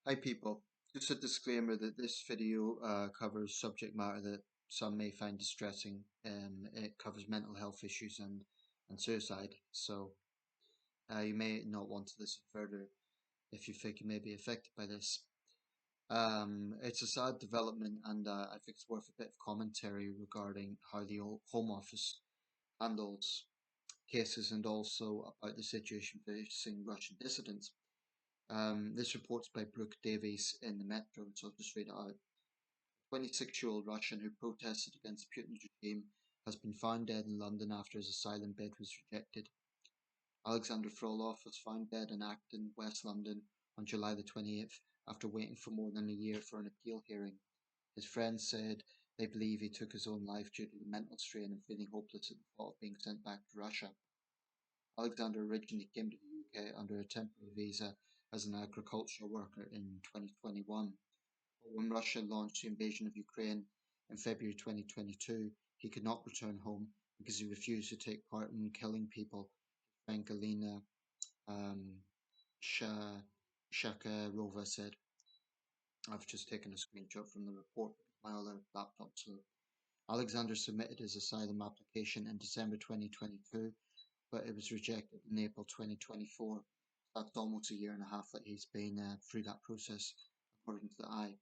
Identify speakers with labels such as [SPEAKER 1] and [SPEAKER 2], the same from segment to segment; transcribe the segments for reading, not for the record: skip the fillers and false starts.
[SPEAKER 1] Hi people, just a disclaimer that this video covers subject matter that some may find distressing. It covers mental health issues and suicide, so you may not want to listen further if you think you may be affected by this. It's a sad development, and I think it's worth a bit of commentary regarding how the Home Office handles cases and also about the situation facing Russian dissidents. This report's by Brooke Davies in the Metro, so I'll just read it out. 26-year-old Russian who protested against Putin's regime has been found dead in London after his asylum bid was rejected. Alexander Frolov was found dead in Acton, West London on July the 28th after waiting for more than a year for an appeal hearing. His friends said they believe he took his own life due to the mental strain and feeling hopeless at the thought of being sent back to Russia. Alexander originally came to the UK under a temporary visa as an agricultural worker in 2021. But when Russia launched the invasion of Ukraine in February 2022, he could not return home because he refused to take part in killing people, friend Galina um, Shakarova said. I've just taken a screenshot from the report with my other laptop. So Alexander submitted his asylum application in December 2022, but it was rejected in April 2024. That's almost a year and a half that he's been through that process, according to the Eye.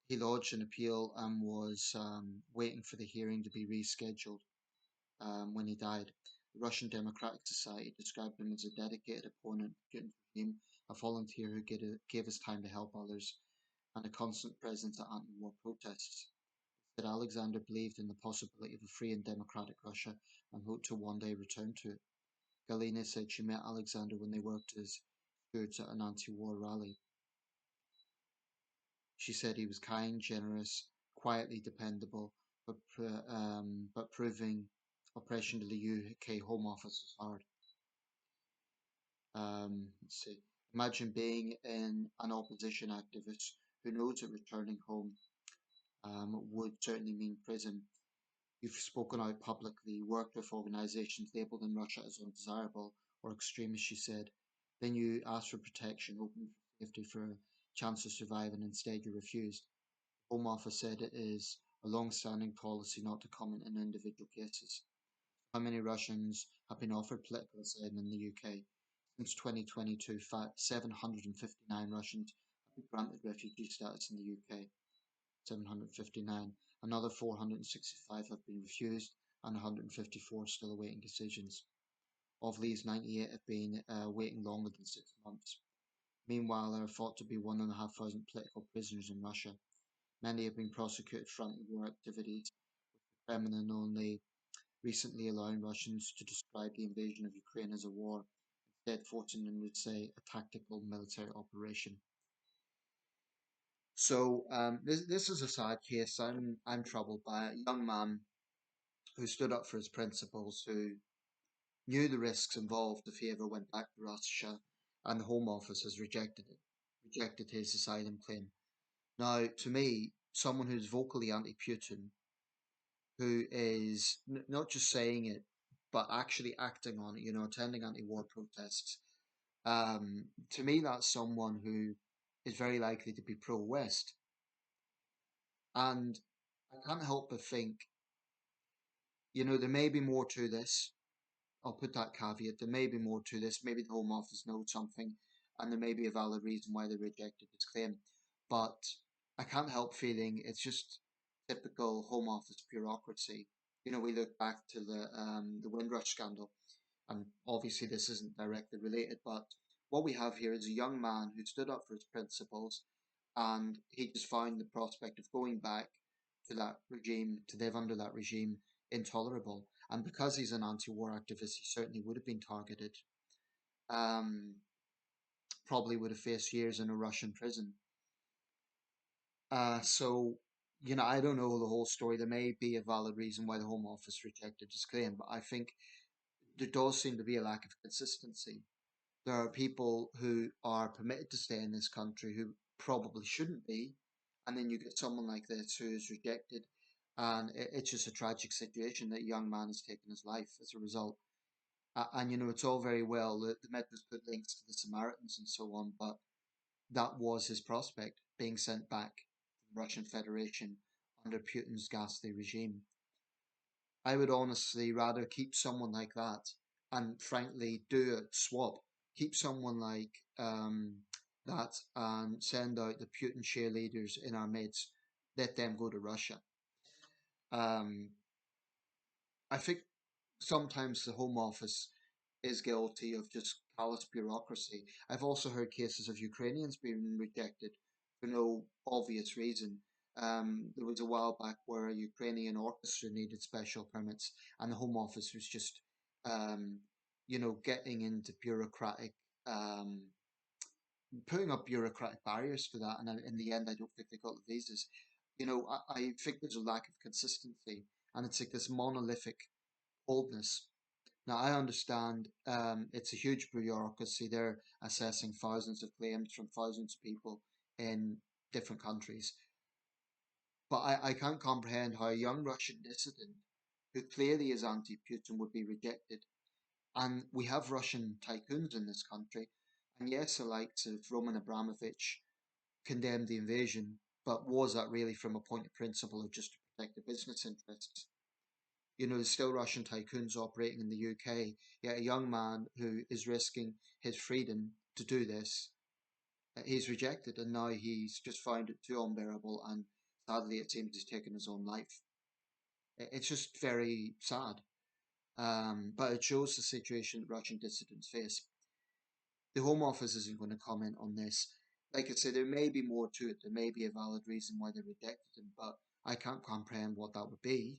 [SPEAKER 1] He lodged an appeal and was waiting for the hearing to be rescheduled when he died. The Russian Democratic Society described him as a dedicated opponent of Putin's regime, a volunteer who gave his time to help others, and a constant presence at anti-war protests. He said Alexander believed in the possibility of a free and democratic Russia and hoped to one day return to it. Galina said she met Alexander when they worked as stewards at an anti-war rally. She said he was kind, generous, quietly dependable, but proving oppression to the UK Home Office was hard. Let's see. Imagine being an opposition activist who knows that returning home would certainly mean prison. You've spoken out publicly, worked with organisations labelled in Russia as undesirable or extremist, she said. Then you ask for protection, hoping for safety for a chance to survive, and instead you refused. Home Office said it is a long-standing policy not to comment on individual cases. How many Russians have been offered political asylum in the UK? Since 2022, 759 Russians have been granted refugee status in the UK. 759. Another 465 have been refused, and 154 still awaiting decisions. Of these, 98 have been waiting longer than 6 months. Meanwhile, there are thought to be 1,500 political prisoners in Russia. Many have been prosecuted for anti-war activities, with the Kremlin only recently allowing Russians to describe the invasion of Ukraine as a war, instead forcing them to say a tactical military operation. So this is a sad case. I'm troubled by it. A young man who stood up for his principles, who knew the risks involved if he ever went back to Russia, and the Home Office has rejected it, rejected his asylum claim. Now, to me, someone who's vocally anti-Putin, who is not just saying it, but actually acting on it, attending anti-war protests. To me, that's someone who is very likely to be pro-West. And I can't help but think, there may be more to this. I'll put that caveat. There may be more to this. Maybe the Home Office knows something, and there may be a valid reason why they rejected his claim. But I can't help feeling it's just typical Home Office bureaucracy. We look back to the Windrush scandal, and obviously this isn't directly related, but what we have here is a young man who stood up for his principles, and he just found the prospect of going back to that regime, to live under that regime, intolerable. And because he's an anti-war activist, he certainly would have been targeted. Um, Probably would have faced years in a Russian prison. So, I don't know the whole story. There may be a valid reason why the Home Office rejected his claim, but I think there does seem to be a lack of consistency. There are people who are permitted to stay in this country who probably shouldn't be, and then you get someone like this who is rejected, and it's just a tragic situation that a young man has taken his life as a result. And you know, it's all very well that the Medveds put links to the Samaritans and so on, but that was his prospect, being sent back to the Russian Federation under Putin's ghastly regime. I would honestly rather keep someone like that and frankly do a swap. Keep someone like that and send out the Putin cheerleaders in our midst. Let them go to Russia. Um, I think sometimes the Home Office is guilty of just callous bureaucracy. I've also heard cases of Ukrainians being rejected for no obvious reason. There was a while back where a Ukrainian orchestra needed special permits, and the Home Office was just, um, getting into um, putting up bureaucratic barriers for that. And in the end, I don't think they got the visas. I think there's a lack of consistency, and it's like this monolithic coldness. Now, I understand it's a huge bureaucracy. They're assessing thousands of claims from thousands of people in different countries. But I can't comprehend how a young Russian dissident who clearly is anti Putin would be rejected. And we have Russian tycoons in this country. And yes, the likes of Roman Abramovich condemned the invasion, but was that really from a point of principle of just to protect the business interests? There's still Russian tycoons operating in the UK, yet a young man who is risking his freedom to do this, he's rejected, and now he's just found it too unbearable, and sadly, it seems he's taken his own life. It's just very sad, but it shows the situation that Russian dissidents face. The Home Office isn't going to comment on this. Like I say, there may be more to it. There may be a valid reason why they rejected him, but I can't comprehend what that would be.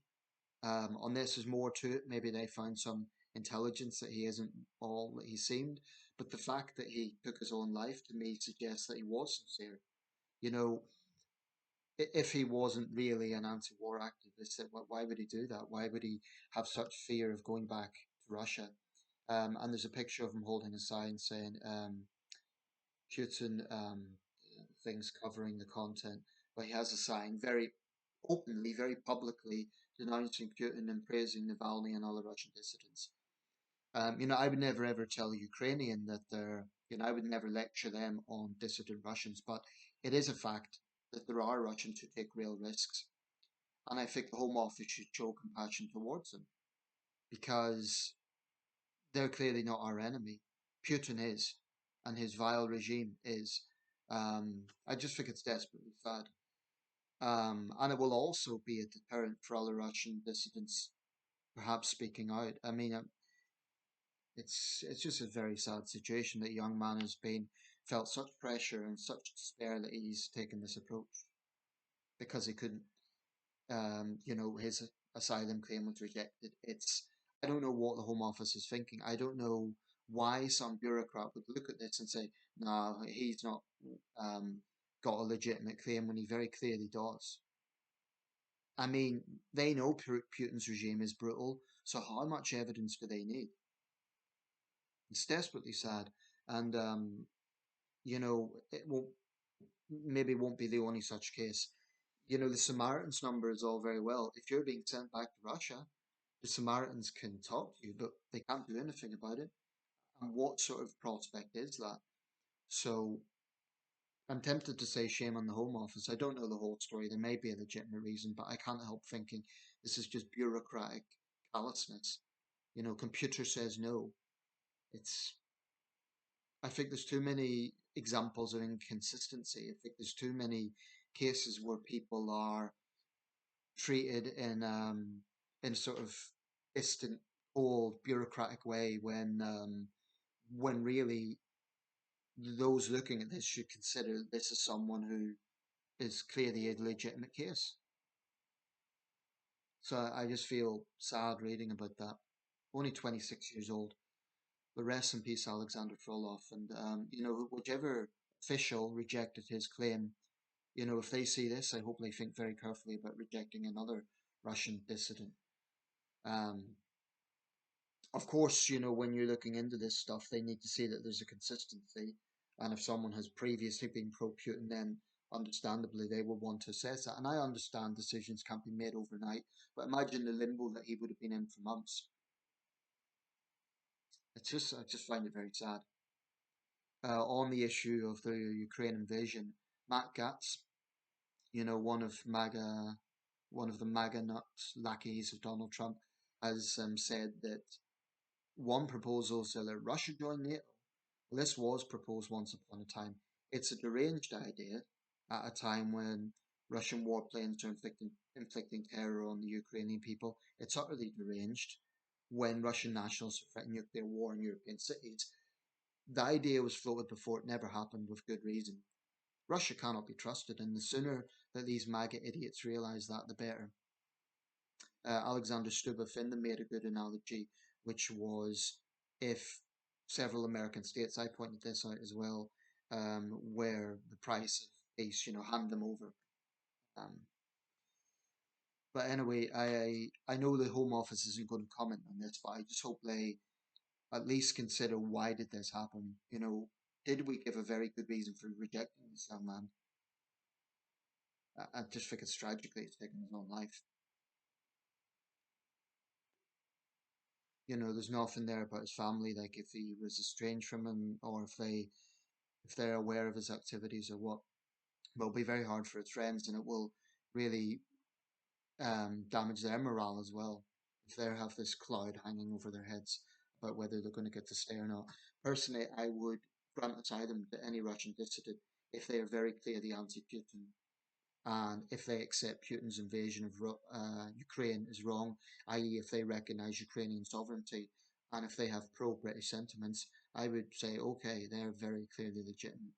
[SPEAKER 1] Unless there's more to it, maybe they found some intelligence that he isn't all that he seemed. But the fact that he took his own life to me suggests that he was sincere. You know, if he wasn't really an anti-war activist, why would he do that? Why would he have such fear of going back to Russia? And there's a picture of him holding a sign saying Putin things covering the content, but he has a sign very openly, very publicly denouncing Putin and praising Navalny and other Russian dissidents. I would never ever tell a Ukrainian that I would never lecture them on dissident Russians, but it is a fact that there are Russians who take real risks. And I think the Home Office should show compassion towards them because they're clearly not our enemy. Putin is, and his vile regime is. I just think it's desperately sad. And it will also be a deterrent for other Russian dissidents perhaps speaking out. I mean, it's just a very sad situation that a young man has been felt such pressure and such despair that he's taken this approach because he couldn't. His asylum claim was rejected. I don't know what the Home Office is thinking. I don't know why some bureaucrat would look at this and say, no, he's not um, got a legitimate claim when he very clearly does. I mean, they know Putin's regime is brutal, so how much evidence do they need? It's desperately sad, and it won't maybe won't be the only such case. The Samaritans number is all very well. If you're being sent back to Russia, the Samaritans can talk to you, but they can't do anything about it. And what sort of prospect is that? So I'm tempted to say shame on the Home Office. I don't know the whole story. There may be a legitimate reason, but I can't help thinking this is just bureaucratic callousness. Computer says no. It's I think there's too many examples of inconsistency. I think there's too many cases where people are treated in sort of distant, cold, bureaucratic way when really those looking at this should consider this as someone who is clearly a legitimate case. So I just feel sad reading about that. Only 26 years old. But rest in peace, Alexander Frolov. And whichever official rejected his claim, if they see this, I hope they think very carefully about rejecting another Russian dissident. Um, of course, when you're looking into this stuff, they need to see that there's a consistency. And if someone has previously been pro-Putin, then understandably they will want to assess that. And I understand decisions can't be made overnight, but imagine the limbo that he would have been in for months. I just find it very sad. On the issue of the Ukraine invasion, Matt Gaetz, one of the MAGA nut lackeys of Donald Trump, has said that one proposal is to let Russia join NATO. Well, this was proposed once upon a time. It's a deranged idea at a time when Russian warplanes are inflicting terror on the Ukrainian people. It's utterly deranged when Russian nationals threaten nuclear war in European cities. The idea was floated before it never happened with good reason. Russia cannot be trusted, and the sooner that these MAGA idiots realise that, the better. Alexander Stuba made a good analogy, which was if several American states, I pointed this out as well, where the price of peace, hand them over. Um, but anyway, I know the Home Office isn't going to comment on this, but I just hope they at least consider why did this happen? Did we give a very good reason for rejecting this young man? I just think it's tragically he's taken his own life. There's nothing there about his family, like if he was estranged from him or if they're aware of his activities or what. But it'll be very hard for his friends, and it will really damage their morale as well if they have this cloud hanging over their heads about whether they're going to get to stay or not. Personally, I would grant asylum to any Russian dissident if they are very clearly anti-Putin and if they accept Putin's invasion of Ukraine is wrong, i.e., if they recognize Ukrainian sovereignty and if they have pro-British sentiments, I would say, okay, they're very clearly legitimate.